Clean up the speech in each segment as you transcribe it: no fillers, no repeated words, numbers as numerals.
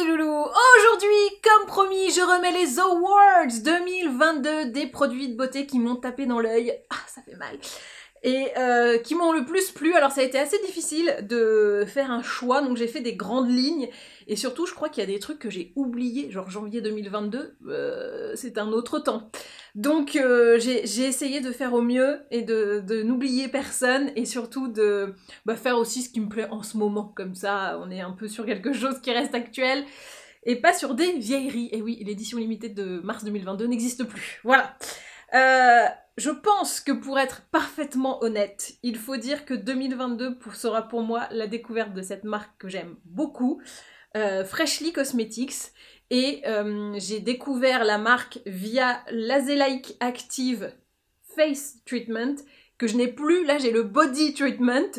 les loulous! Aujourd'hui, comme promis, je remets les Awards 2022 des produits de beauté qui m'ont tapé dans l'œil. Ah, ça fait mal. Et qui m'ont le plus plu. Alors ça a été assez difficile de faire un choix, donc j'ai fait des grandes lignes. Et surtout, je crois qu'il y a des trucs que j'ai oubliés, genre janvier 2022, c'est un autre temps. Donc j'ai essayé de faire au mieux et de n'oublier personne et surtout de faire aussi ce qui me plaît en ce moment. Comme ça, on est un peu sur quelque chose qui reste actuel et pas sur des vieilleries. Et oui, l'édition limitée de mars 2022 n'existe plus. Voilà. Je pense que pour être parfaitement honnête, il faut dire que 2022 sera pour moi la découverte de cette marque que j'aime beaucoup, Freshly Cosmetics, et j'ai découvert la marque via l'Azélaïque Active Face Treatment, que je n'ai plus, là j'ai le Body Treatment,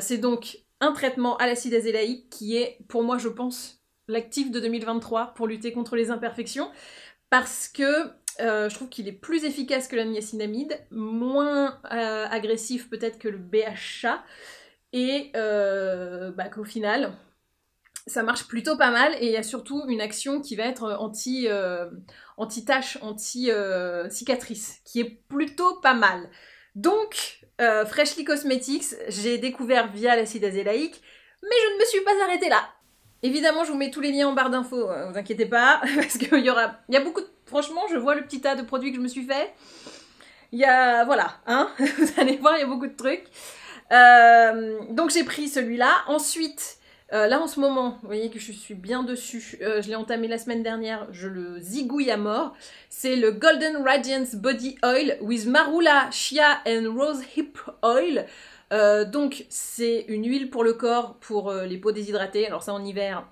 c'est donc un traitement à l'acide azélaïque qui est pour moi je pense l'actif de 2023 pour lutter contre les imperfections, parce que je trouve qu'il est plus efficace que la niacinamide, moins agressif peut-être que le BHA, et qu'au final, ça marche plutôt pas mal, et il y a surtout une action qui va être anti-tache, anti-cicatrice, qui est plutôt pas mal. Donc, Freshly Cosmetics, j'ai découvert via l'acide azélaïque, mais je ne me suis pas arrêtée là. Évidemment, je vous mets tous les liens en barre d'infos, vous inquiétez pas, parce qu'il y a beaucoup de... Franchement, je vois le petit tas de produits que je me suis fait. Il y a... Voilà, hein. Vous allez voir, il y a beaucoup de trucs. Donc j'ai pris celui-là. Ensuite, là en ce moment, vous voyez que je suis bien dessus. Je l'ai entamé la semaine dernière, je le zigouille à mort. C'est le Golden Radiance Body Oil with Marula, Shea and Rose Hip Oil. Donc c'est une huile pour le corps, pour les peaux déshydratées, alors ça en hiver,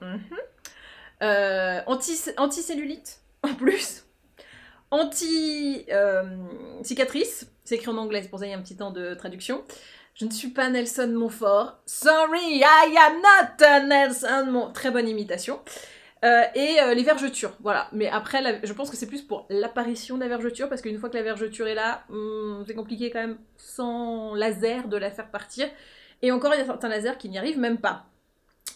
anti-cellulite en plus, anti-cicatrice, c'est écrit en anglais, c'est pour ça qu'il y a un petit temps de traduction. Je ne suis pas Nelson Montfort, sorry, I am not Nelson Montfort, très bonne imitation. Et les vergetures, voilà. Mais après, je pense que c'est plus pour l'apparition de la vergeture, parce qu'une fois que la vergeture est là, c'est compliqué quand même, sans laser, de la faire partir. Et encore, il y a certains lasers qui n'y arrivent même pas.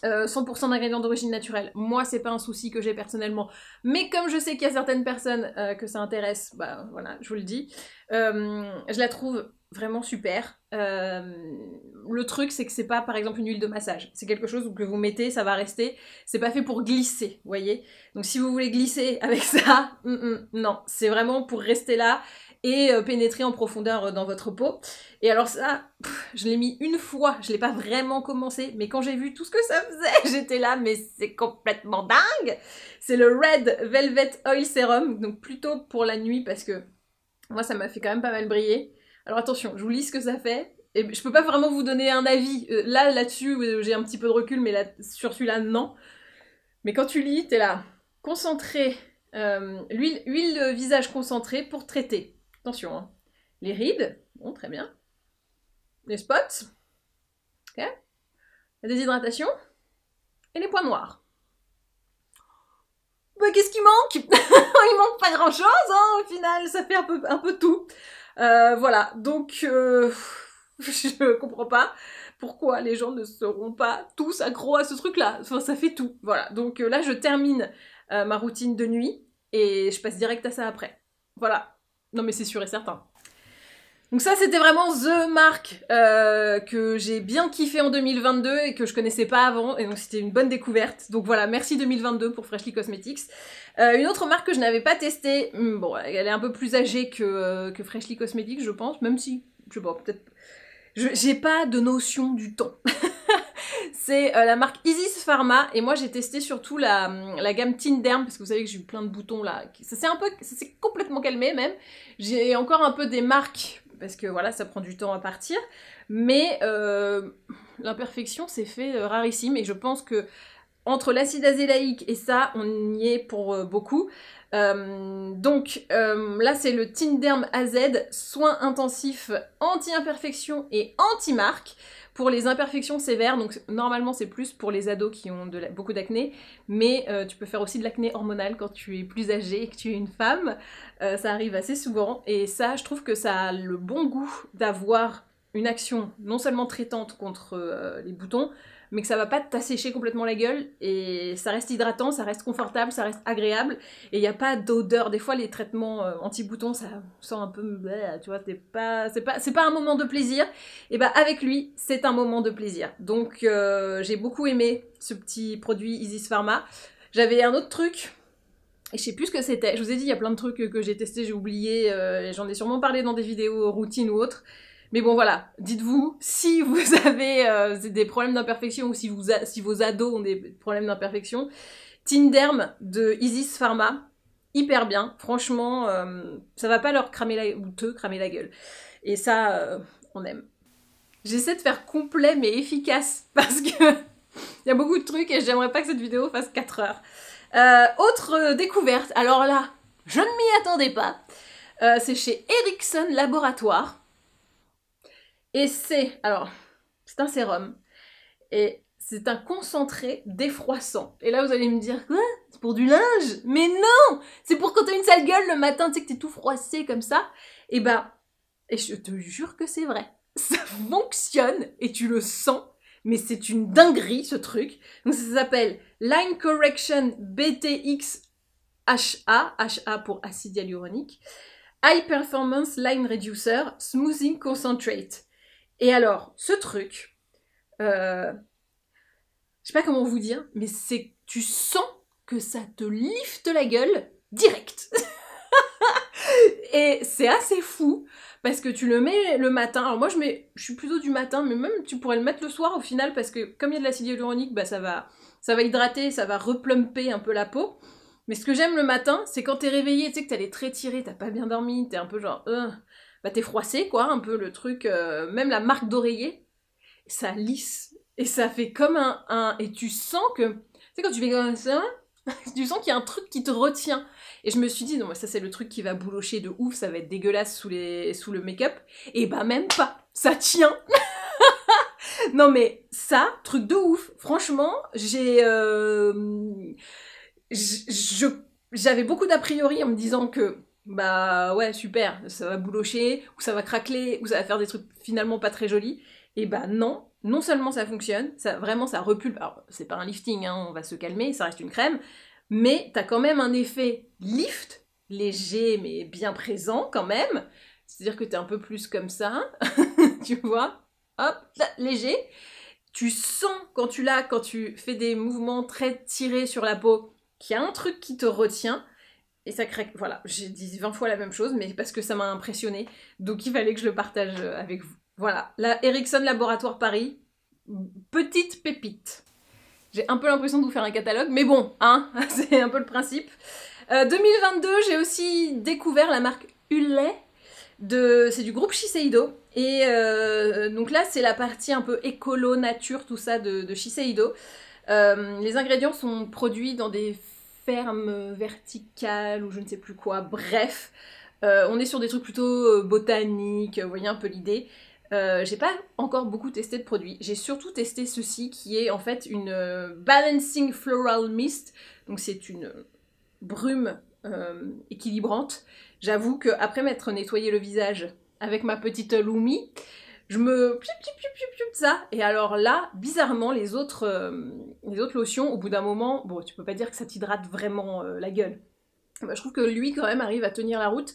100% d'ingrédients d'origine naturelle. Moi, c'est pas un souci que j'ai personnellement. Mais comme je sais qu'il y a certaines personnes que ça intéresse, bah voilà, je vous le dis. Je la trouve vraiment super. Le truc, c'est que c'est pas, par exemple, une huile de massage. C'est quelque chose que vous mettez, ça va rester. C'est pas fait pour glisser, vous voyez. Donc si vous voulez glisser avec ça, non. C'est vraiment pour rester là et pénétrer en profondeur dans votre peau. Et alors ça, je l'ai mis une fois, je l'ai pas vraiment commencé, mais quand j'ai vu tout ce que ça faisait, j'étais là, mais c'est complètement dingue. C'est le Red Velvet Oil Serum, donc plutôt pour la nuit, parce que moi ça m'a fait quand même pas mal briller. Alors attention, je vous lis ce que ça fait, et je peux pas vraiment vous donner un avis, là-dessus j'ai un petit peu de recul, mais là, sur celui-là, non. Mais quand tu lis, t'es là, concentré, huile visage concentrée pour traiter. Attention, hein. Les rides, bon, très bien. Les spots, ok. La déshydratation, et les points noirs. Bah, qu'est-ce qui manque? Il manque pas grand-chose, hein, au final, ça fait un peu tout. Voilà, donc, je comprends pas pourquoi les gens ne seront pas tous accros à ce truc-là. Enfin, ça fait tout, voilà. Donc là, je termine ma routine de nuit, et je passe direct à ça après. Voilà. Non mais c'est sûr et certain. Donc ça c'était vraiment the marque que j'ai bien kiffé en 2022 et que je connaissais pas avant, et donc c'était une bonne découverte. Donc voilà, merci 2022 pour Freshly Cosmetics. Une autre marque que je n'avais pas testée, bon elle est un peu plus âgée que Freshly Cosmetics je pense, même si, je sais pas, peut-être... J'ai pas de notion du temps. C'est la marque Isis Pharma, et moi j'ai testé surtout la gamme Tinderm, parce que vous savez que j'ai eu plein de boutons là, ça s'est complètement calmé même. J'ai encore un peu des marques, parce que voilà, ça prend du temps à partir, mais l'imperfection s'est fait rarissime, et je pense que entre l'acide azélaïque et ça, on y est pour beaucoup. Donc là c'est le Tinderm AZ, soins intensifs anti-imperfection et anti-marque. Pour les imperfections sévères, donc normalement c'est plus pour les ados qui ont beaucoup d'acné, mais tu peux faire aussi de l'acné hormonal quand tu es plus âgé et que tu es une femme, ça arrive assez souvent, et ça je trouve que ça a le bon goût d'avoir une action non seulement traitante contre les boutons, mais que ça va pas t'assécher complètement la gueule, et ça reste hydratant, ça reste confortable, ça reste agréable, et il n'y a pas d'odeur. Des fois, les traitements anti-boutons, ça sent un peu... tu vois, c'est pas un moment de plaisir. Et bah avec lui, c'est un moment de plaisir. Donc j'ai beaucoup aimé ce petit produit Isis Pharma. J'avais un autre truc, et je sais plus ce que c'était. Je vous ai dit, il y a plein de trucs que j'ai testés, j'ai oublié, et j'en ai sûrement parlé dans des vidéos routines ou autres. Mais bon voilà, dites-vous, si vous avez des problèmes d'imperfection ou si vos ados ont des problèmes d'imperfection, Tinderm de Isis Pharma, hyper bien. Franchement, ça va pas leur cramer ou te cramer la gueule. Et ça, on aime. J'essaie de faire complet mais efficace parce que il y a beaucoup de trucs et j'aimerais pas que cette vidéo fasse 4 heures. Autre découverte, alors là, je ne m'y attendais pas. C'est chez Ericsson Laboratoire. Et c'est un sérum. Et c'est un concentré défroissant. Et là, vous allez me dire, quoi? C'est pour du linge? Mais non! C'est pour quand t'as une sale gueule le matin, tu sais que t'es tout froissé comme ça. Et je te jure que c'est vrai. Ça fonctionne et tu le sens. Mais c'est une dinguerie, ce truc. Donc ça s'appelle Line Correction BTX HA. HA pour acide hyaluronique. High Performance Line Reducer Smoothing Concentrate. Et alors, ce truc, je sais pas comment vous dire, mais tu sens que ça te lifte la gueule direct. Et c'est assez fou, parce que tu le mets le matin. Alors moi, je suis plutôt du matin, mais même tu pourrais le mettre le soir au final, parce que comme il y a de l'acide hyaluronique, bah ça va hydrater, ça va replumper un peu la peau. Mais ce que j'aime le matin, c'est quand t'es réveillé, tu sais que t'as les traits tirés, t'as pas bien dormi, t'es un peu genre... bah t'es froissé, quoi, un peu le truc... même la marque d'oreiller, ça lisse. Et ça fait comme et tu sens que... Tu sais, quand tu fais comme ça, tu sens qu'il y a un truc qui te retient. Et je me suis dit, non, mais ça c'est le truc qui va boulocher de ouf, ça va être dégueulasse sous le make-up. Et bah même pas, ça tient. Non mais ça, truc de ouf. Franchement, j'avais beaucoup d'a priori en me disant que bah ouais super, ça va boulocher, ou ça va craqueler, ou ça va faire des trucs finalement pas très jolis. Et bah non seulement ça fonctionne, ça repulpe. Alors c'est pas un lifting, hein, on va se calmer, ça reste une crème, mais t'as quand même un effet lift, léger mais bien présent quand même. C'est-à-dire que t'es un peu plus comme ça, tu vois, hop, là, léger. Tu sens quand tu fais des mouvements très tirés sur la peau, qu'il y a un truc qui te retient, et ça craque. Voilà, j'ai dit 20 fois la même chose, mais parce que ça m'a impressionné, donc il fallait que je le partage avec vous. Voilà, la Ericsson Laboratoire Paris, petite pépite. J'ai un peu l'impression de vous faire un catalogue, mais bon, hein, c'est un peu le principe. 2022, j'ai aussi découvert la marque Hullet, c'est du groupe Shiseido, et donc là c'est la partie un peu écolo, nature, tout ça de Shiseido. Les ingrédients sont produits dans des fermes verticales ou je ne sais plus quoi, bref. On est sur des trucs plutôt botaniques, vous voyez un peu l'idée. J'ai pas encore beaucoup testé de produits, j'ai surtout testé ceci qui est en fait une Balancing Floral Mist, donc c'est une brume équilibrante. J'avoue qu'après m'être nettoyé le visage avec ma petite Lumi, je me... ça, et alors là, bizarrement, les autres lotions, au bout d'un moment, bon, tu peux pas dire que ça t'hydrate vraiment la gueule. Bah, je trouve que lui, quand même, arrive à tenir la route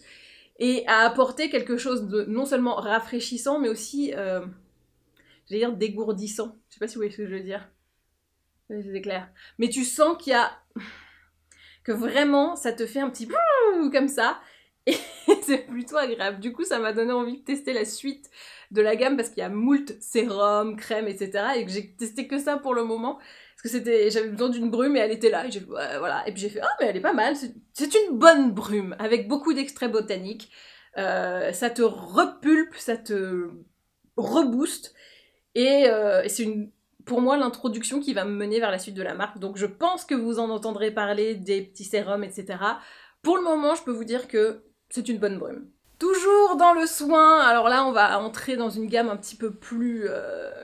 et à apporter quelque chose de non seulement rafraîchissant, mais aussi, j'allais dire, dégourdissant. Je sais pas si vous voyez ce que je veux dire. C'est clair. Mais tu sens qu'il y a... que vraiment, ça te fait un petit... comme ça, et c'est plutôt agréable. Du coup, ça m'a donné envie de tester la suite de la gamme parce qu'il y a moult sérum, crème, etc. Et que j'ai testé que ça pour le moment. Parce que j'avais besoin d'une brume et elle était là. Et voilà. Et puis j'ai fait, ah, mais elle est pas mal. C'est une bonne brume avec beaucoup d'extraits botaniques. Ça te repulpe, ça te rebooste. Et c'est pour moi l'introduction qui va me mener vers la suite de la marque. Donc je pense que vous en entendrez parler des petits sérums, etc. Pour le moment, je peux vous dire que c'est une bonne brume. Toujours dans le soin, alors là on va entrer dans une gamme un petit peu plus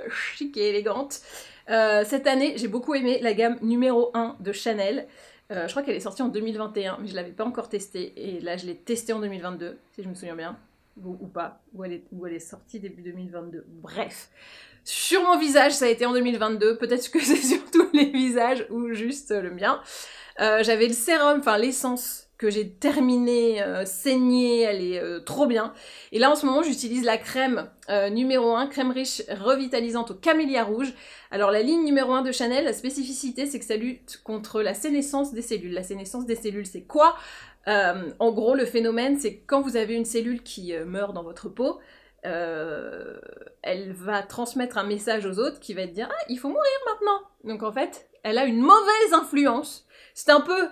chic et élégante. Cette année, j'ai beaucoup aimé la gamme numéro 1 de Chanel. Je crois qu'elle est sortie en 2021, mais je ne l'avais pas encore testée. Et là, je l'ai testée en 2022, si je me souviens bien. Ou pas, ou elle est sortie début 2022. Bref, Sur mon visage, ça a été en 2022, peut-être que c'est sur tous les visages ou juste le mien. J'avais le sérum, enfin l'essence que j'ai terminée, saignée, elle est trop bien. Et là en ce moment j'utilise la crème numéro 1, crème riche revitalisante au camélia rouge. Alors la ligne numéro 1 de Chanel, la spécificité c'est que ça lutte contre la sénescence des cellules. La sénescence des cellules c'est quoi? En gros le phénomène c'est que quand vous avez une cellule qui meurt dans votre peau, elle va transmettre un message aux autres qui va te dire « Ah, il faut mourir maintenant !» Donc en fait, elle a une mauvaise influence. C'est un peu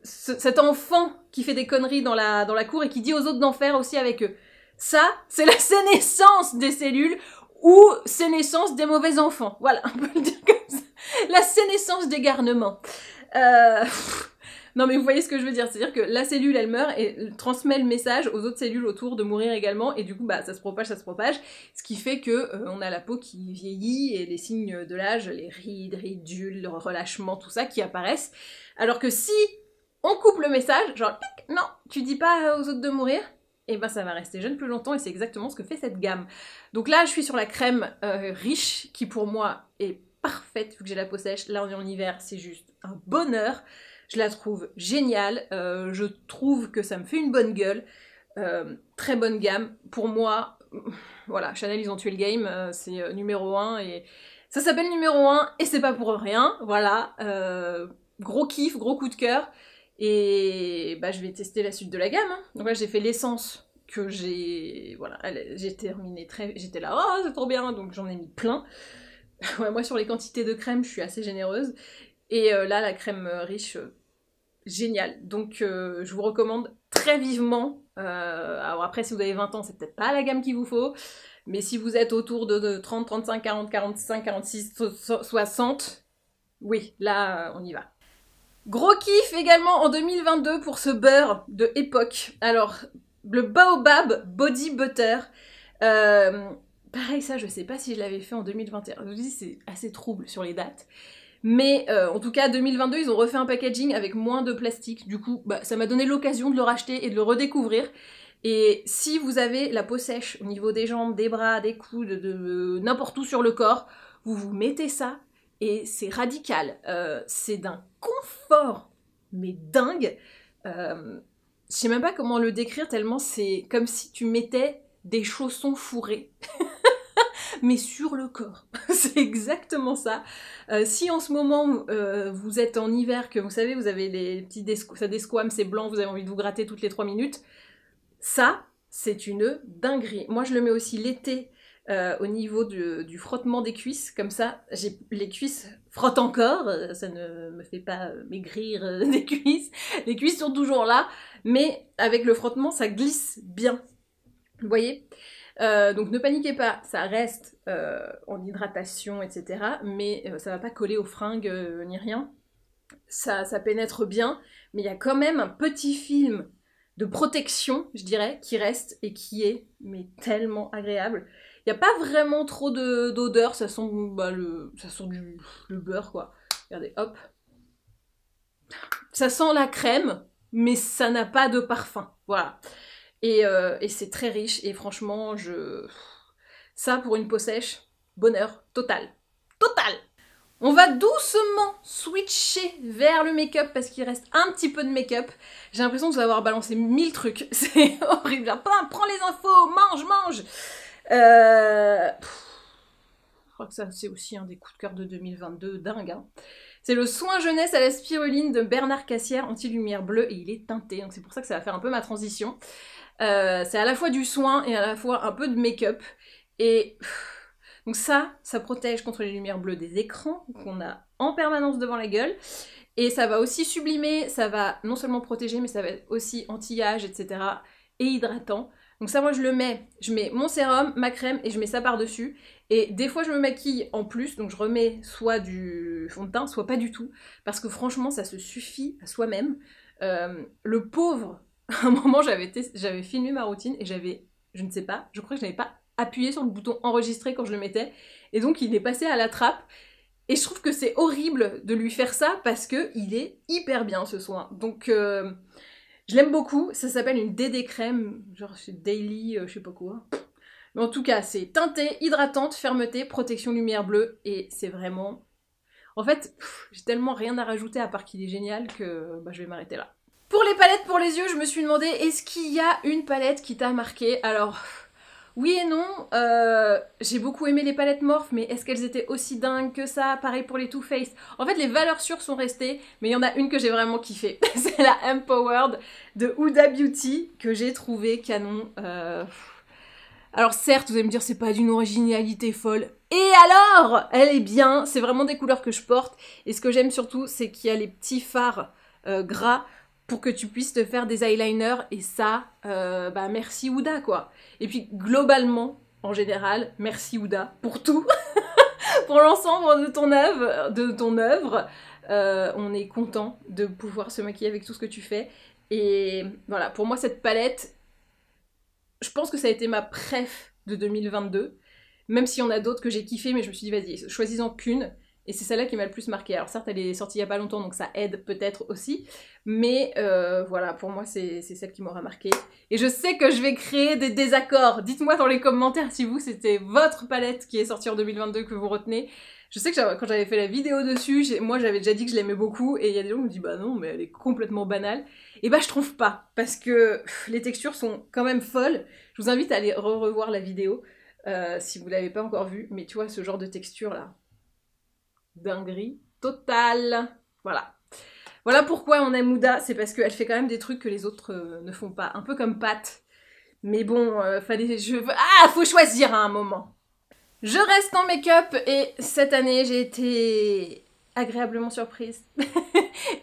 cet enfant qui fait des conneries dans la cour et qui dit aux autres d'en faire aussi avec eux. Ça, c'est la sénescence des cellules ou sénescence des mauvais enfants. Voilà, on peut le dire comme ça. La sénescence des garnements. Non mais vous voyez ce que je veux dire, c'est-à-dire que la cellule elle meurt et transmet le message aux autres cellules autour de mourir également et du coup bah ça se propage, ce qui fait que on a la peau qui vieillit et les signes de l'âge, les rides, ridules, le relâchement, tout ça qui apparaissent. Alors que si on coupe le message, genre non, tu dis pas aux autres de mourir, et ben ça va rester jeune plus longtemps et c'est exactement ce que fait cette gamme. Donc là je suis sur la crème riche qui pour moi est parfaite vu que j'ai la peau sèche, là on est en hiver, c'est juste un bonheur. Je la trouve géniale, je trouve que ça me fait une bonne gueule, très bonne gamme. Pour moi, voilà, Chanel ils ont tué le game, c'est numéro 1 et ça s'appelle numéro 1 et c'est pas pour rien, voilà. Gros kiff, gros coup de cœur et bah je vais tester la suite de la gamme. Hein. Donc là j'ai fait l'essence que j'ai, voilà, j'ai terminé j'étais là, oh c'est trop bien, donc j'en ai mis plein. Ouais, moi sur les quantités de crème je suis assez généreuse. Et là, la crème riche, géniale. Donc, je vous recommande très vivement. Alors après, si vous avez 20 ans, c'est peut-être pas la gamme qu'il vous faut. Mais si vous êtes autour de 30, 35, 40, 45, 46, 60, oui, là, on y va. Gros kiff également en 2022 pour ce beurre de époque. Alors, le Baobab Body Butter. Pareil, ça, je sais pas si je l'avais fait en 2021. Je vous dis, c'est assez trouble sur les dates. Mais en tout cas, 2022, ils ont refait un packaging avec moins de plastique. Du coup, bah, ça m'a donné l'occasion de le racheter et de le redécouvrir. Et si vous avez la peau sèche au niveau des jambes, des bras, des coudes, de n'importe où sur le corps, vous vous mettez ça et c'est radical. C'est d'un confort, mais dingue. Je sais même pas comment le décrire tellement c'est comme si tu mettais des chaussons fourrés. Mais sur le corps. C'est exactement ça. Si en ce moment, vous êtes en hiver, que vous savez, vous avez les petits ça desquame, c'est blanc, vous avez envie de vous gratter toutes les 3 minutes, ça, c'est une dinguerie. Moi, je le mets aussi l'été au niveau du frottement des cuisses, comme ça, les cuisses frottent encore, ça ne me fait pas maigrir des cuisses, les cuisses sont toujours là, mais avec le frottement, ça glisse bien. Vous voyez ? Donc ne paniquez pas, ça reste en hydratation, etc. Mais ça va pas coller aux fringues ni rien. Ça pénètre bien, mais il y a quand même un petit film de protection, je dirais, qui reste et qui est mais tellement agréable. Il n'y a pas vraiment trop d'odeur, ça sent, bah, le beurre, quoi. Regardez, hop. Ça sent la crème, mais ça n'a pas de parfum, voilà. Et c'est très riche, et franchement, ça, pour une peau sèche, bonheur total. Total! On va doucement switcher vers le make-up, parce qu'il reste un petit peu de make-up. J'ai l'impression de vous avoir balancé 1000 trucs. C'est horrible. Prends les infos, mange! Je crois que ça, c'est aussi un des coups de cœur de 2022, dingue, hein. C'est le soin jeunesse à la spiruline de Bernard Cassière, anti-lumière bleue, et il est teinté, donc c'est pour ça que ça va faire un peu ma transition. C'est à la fois du soin et à la fois un peu de make-up. Et donc ça protège contre les lumières bleues des écrans qu'on a en permanence devant la gueule. Et ça va aussi sublimer, ça va non seulement protéger, mais ça va être aussi anti-âge, etc. et hydratant. Donc ça, moi, je mets mon sérum, ma crème, et je mets ça par-dessus. Et des fois, je me maquille en plus, donc je remets soit du fond de teint, soit pas du tout. Parce que franchement, ça se suffit à soi-même. Le pauvre... À un moment, j'avais filmé ma routine et je ne sais pas, je crois que je n'avais pas appuyé sur le bouton enregistrer quand je le mettais. Et donc, il est passé à la trappe. Et je trouve que c'est horrible de lui faire ça parce qu'il est hyper bien, ce soin. Donc, je l'aime beaucoup. Ça s'appelle une DD crème, genre c'est Daily, je sais pas quoi. Mais en tout cas, c'est teintée, hydratante, fermeté, protection lumière bleue, et c'est vraiment... En fait, j'ai tellement rien à rajouter à part qu'il est génial que bah, je vais m'arrêter là. Pour les palettes pour les yeux, je me suis demandé, est-ce qu'il y a une palette qui t'a marqué? Alors... Oui et non, j'ai beaucoup aimé les palettes Morphe, mais est-ce qu'elles étaient aussi dingues que ça? Pareil pour les Too Faced. En fait, les valeurs sûres sont restées, mais il y en a une que j'ai vraiment kiffée. C'est la Empowered de Huda Beauty, que j'ai trouvé canon. Alors certes, vous allez me dire, c'est pas d'une originalité folle. Et alors? Elle est bien, c'est vraiment des couleurs que je porte. Et ce que j'aime surtout, c'est qu'il y a les petits fards gras, pour que tu puisses te faire des eyeliners, et ça, bah merci Huda quoi. Et puis globalement, en général, merci Huda pour tout, pour l'ensemble de ton œuvre, on est content de pouvoir se maquiller avec tout ce que tu fais. Et voilà, pour moi cette palette, je pense que ça a été ma préf de 2022, même s'il y en a d'autres que j'ai kiffé, mais je me suis dit vas-y, choisis-en qu'une. Et c'est celle-là qui m'a le plus marqué. Alors certes, elle est sortie il y a pas longtemps, donc ça aide peut-être aussi. Mais voilà, pour moi, c'est celle qui m'aura marqué. Et je sais que je vais créer des désaccords. Dites-moi dans les commentaires si vous, c'était votre palette qui est sortie en 2022 que vous retenez. Je sais que quand j'avais fait la vidéo dessus, moi j'avais déjà dit que je l'aimais beaucoup. Et il y a des gens qui me disent, bah non, mais elle est complètement banale. Et bah je trouve pas. Parce que les textures sont quand même folles. Je vous invite à aller revoir la vidéo si vous l'avez pas encore vue. Mais tu vois, ce genre de texture là. Dinguerie totale. Voilà. Voilà pourquoi on aime Huda, c'est parce qu'elle fait quand même des trucs que les autres ne font pas. Un peu comme Pat. Mais bon, faut choisir à un moment. Je reste en make-up et cette année, j'ai été agréablement surprise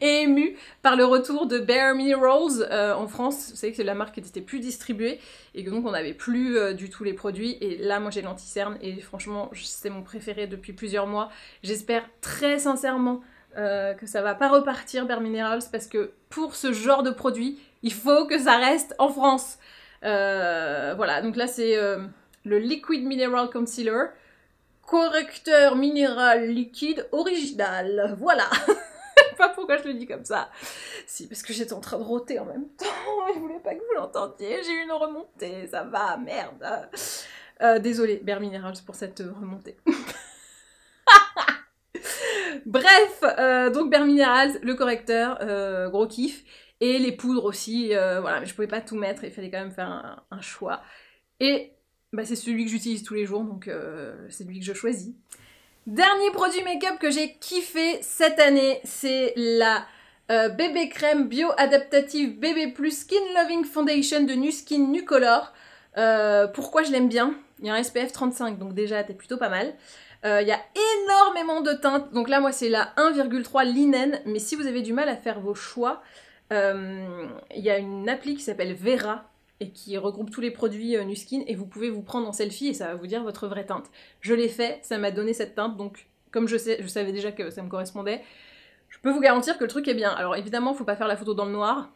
et émue par le retour de Bare Minerals en France. Vous savez que la marque n'était plus distribuée et que donc on n'avait plus du tout les produits. Et là, moi j'ai l'anti-cerne et franchement, c'est mon préféré depuis plusieurs mois. J'espère très sincèrement que ça va pas repartir Bare Minerals parce que pour ce genre de produit, il faut que ça reste en France. Voilà, donc là c'est le Liquid Mineral Concealer. Correcteur minéral liquide original. Voilà. Je sais pas pourquoi je le dis comme ça. Si, parce que j'étais en train de rôter en même temps. Je voulais pas que vous l'entendiez. J'ai eu une remontée. Ça va, merde. Désolée, Bare Minerals pour cette remontée. Bref, donc Bare Minerals, le correcteur, gros kiff. Et les poudres aussi. Voilà, mais je pouvais pas tout mettre. Il fallait quand même faire un choix. Et bah, c'est celui que j'utilise tous les jours, donc c'est lui que je choisis. Dernier produit make-up que j'ai kiffé cette année, c'est la BB Crème Bio-Adaptative BB Plus Skin Loving Foundation de Nu Skin Nucolor. Pourquoi je l'aime bien? Il y a un SPF 35, donc déjà t'es plutôt pas mal. Il y a énormément de teintes, donc là moi c'est la 1,3 linen, mais si vous avez du mal à faire vos choix, il y a une appli qui s'appelle Vera, et qui regroupe tous les produits Nu Skin, et vous pouvez vous prendre en selfie et ça va vous dire votre vraie teinte. Je l'ai fait, ça m'a donné cette teinte, donc comme je savais déjà que ça me correspondait, je peux vous garantir que le truc est bien. Alors évidemment, faut pas faire la photo dans le noir,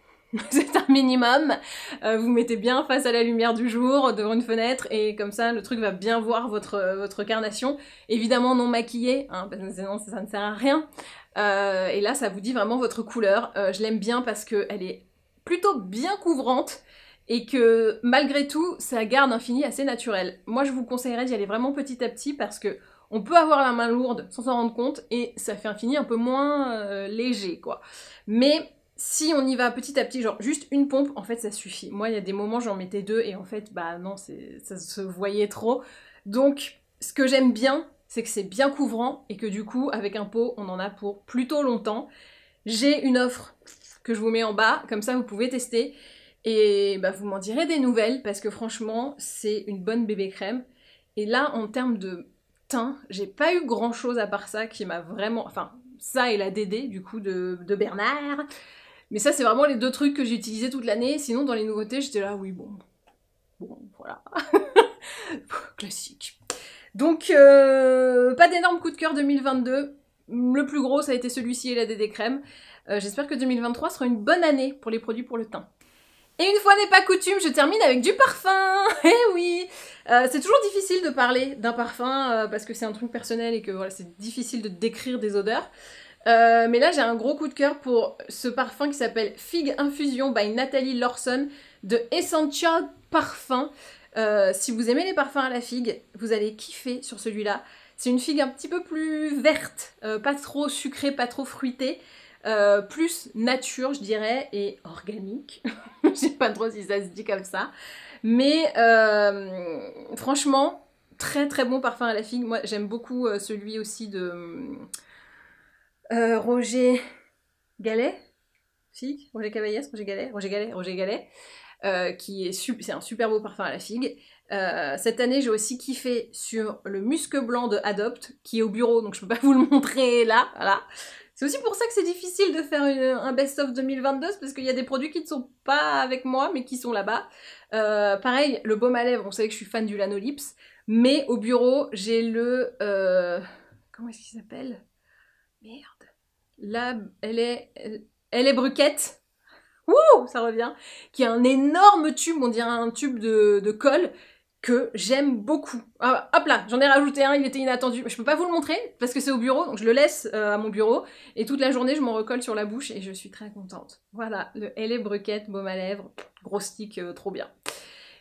c'est un minimum. Vous mettez bien face à la lumière du jour, devant une fenêtre, et comme ça, le truc va bien voir votre carnation. Évidemment non maquillée, hein, parce que sinon ça ne sert à rien. Et là, ça vous dit vraiment votre couleur. Je l'aime bien parce qu'elle est plutôt bien couvrante, et que malgré tout, ça garde un fini assez naturel. Moi, je vous conseillerais d'y aller vraiment petit à petit parce que on peut avoir la main lourde sans s'en rendre compte et ça fait un fini un peu moins léger, quoi. Mais si on y va petit à petit, genre juste une pompe, en fait, ça suffit. Moi, il y a des moments, j'en mettais 2 et en fait, bah non, ça se voyait trop. Donc, ce que j'aime bien, c'est que c'est bien couvrant et que du coup, avec un pot, on en a pour plutôt longtemps. J'ai une offre que je vous mets en bas, comme ça, vous pouvez tester. Et bah, vous m'en direz des nouvelles parce que franchement, c'est une bonne bébé crème. Et là, en termes de teint, j'ai pas eu grand chose à part ça qui m'a vraiment... Enfin, ça et la Dédé, du coup, de Bernard. Mais ça, c'est vraiment les deux trucs que j'ai utilisés toute l'année. Sinon, dans les nouveautés, j'étais là, oui, bon, voilà. Classique. Donc, pas d'énorme coup de cœur 2022. Le plus gros, ça a été celui-ci et la Dédé crème. J'espère que 2023 sera une bonne année pour les produits pour le teint. Et une fois n'est pas coutume, je termine avec du parfum. Eh oui, c'est toujours difficile de parler d'un parfum parce que c'est un truc personnel et que voilà, c'est difficile de décrire des odeurs. Mais là, j'ai un gros coup de cœur pour ce parfum qui s'appelle Fig Infusion by Nathalie Lorson de Essential Parfum. Si vous aimez les parfums à la figue, vous allez kiffer sur celui-là. C'est une figue un petit peu plus verte, pas trop sucrée, pas trop fruitée, plus nature je dirais, et organique. Je sais pas trop si ça se dit comme ça. Mais franchement, très très bon parfum à la figue. Moi j'aime beaucoup celui aussi de Roger Gallet. Figue, Roger Cavaillès, Roger Gallet, qui est c'est un super beau parfum à la figue. Cette année, j'ai aussi kiffé sur le musc blanc de Adopt, qui est au bureau, donc je peux pas vous le montrer là, voilà. C'est aussi pour ça que c'est difficile de faire un best-of 2022, parce qu'il y a des produits qui ne sont pas avec moi, mais qui sont là-bas. Pareil, le baume à lèvres, on sait que je suis fan du Lanolips, mais au bureau, j'ai le... comment est-ce qu'il s'appelle? Merde. Là, elle est Bruquette. Wouh, ça revient. Qui est un énorme tube, on dirait un tube de colle, que j'aime beaucoup. Ah, hop là, j'en ai rajouté un, il était inattendu. Je peux pas vous le montrer, parce que c'est au bureau, donc je le laisse à mon bureau, et toute la journée, je m'en recolle sur la bouche, et je suis très contente. Voilà, le Elle est Bruquette, baume à lèvres, gros stick, trop bien.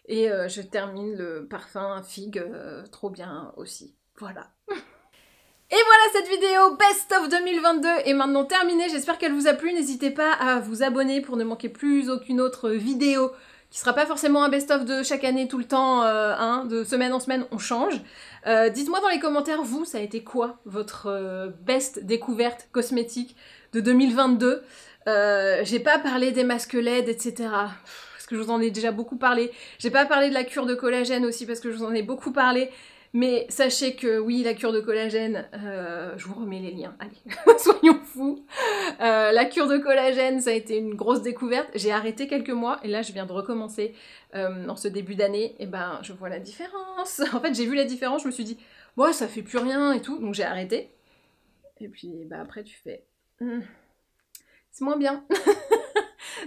Et je termine le parfum figue, trop bien aussi. Voilà. Et voilà, cette vidéo Best of 2022 est maintenant terminée, j'espère qu'elle vous a plu, n'hésitez pas à vous abonner pour ne manquer plus aucune autre vidéo qui sera pas forcément un best-of de chaque année tout le temps, hein, de semaine en semaine, on change. Dites-moi dans les commentaires, vous, ça a été quoi votre best découverte cosmétique de 2022 ? J'ai pas parlé des masques LED, etc. Parce que je vous en ai déjà beaucoup parlé. J'ai pas parlé de la cure de collagène aussi parce que je vous en ai beaucoup parlé. Mais sachez que oui, la cure de collagène, je vous remets les liens, allez, soyons fous. La cure de collagène, ça a été une grosse découverte. J'ai arrêté quelques mois et là je viens de recommencer en ce début d'année. Et ben je vois la différence. En fait j'ai vu la différence, je me suis dit, ouais ça fait plus rien et tout, donc j'ai arrêté. Et puis bah après tu fais, c'est moins bien.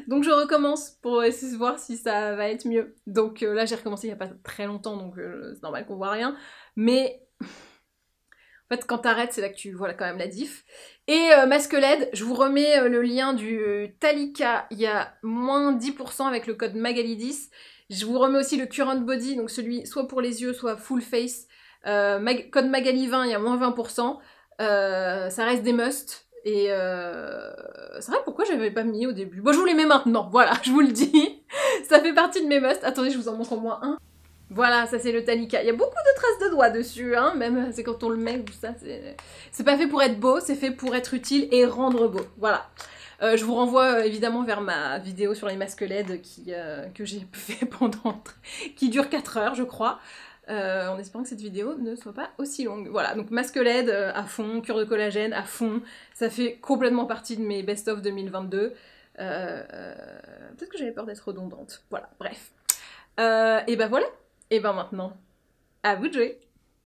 Donc je recommence pour essayer de voir si ça va être mieux. Donc là j'ai recommencé il n'y a pas très longtemps, donc c'est normal qu'on voit rien. Mais en fait quand t'arrêtes c'est là que tu vois quand même la diff. Et masque LED, je vous remets le lien du Talika, il y a moins 10% avec le code Magali10. Je vous remets aussi le Current Body, donc celui soit pour les yeux, soit full face. Code Magali20, il y a moins 20%. Ça reste des musts. Et c'est vrai pourquoi j'avais pas mis au début. Bon je vous les mets maintenant, voilà, je vous le dis. Ça fait partie de mes musts. Attendez, je vous en montre au moins un. Voilà, ça c'est le Talika. Il y a beaucoup de traces de doigts dessus, hein, même c'est quand on le met ou ça. C'est pas fait pour être beau, c'est fait pour être utile et rendre beau. Voilà. Je vous renvoie évidemment vers ma vidéo sur les masques LED que j'ai fait qui dure 4 heures je crois. En espérant que cette vidéo ne soit pas aussi longue. Voilà, donc masque LED à fond, cure de collagène à fond, ça fait complètement partie de mes best-of 2022. Peut-être que j'avais peur d'être redondante. Voilà, bref. Et ben voilà, et ben maintenant, à vous de jouer.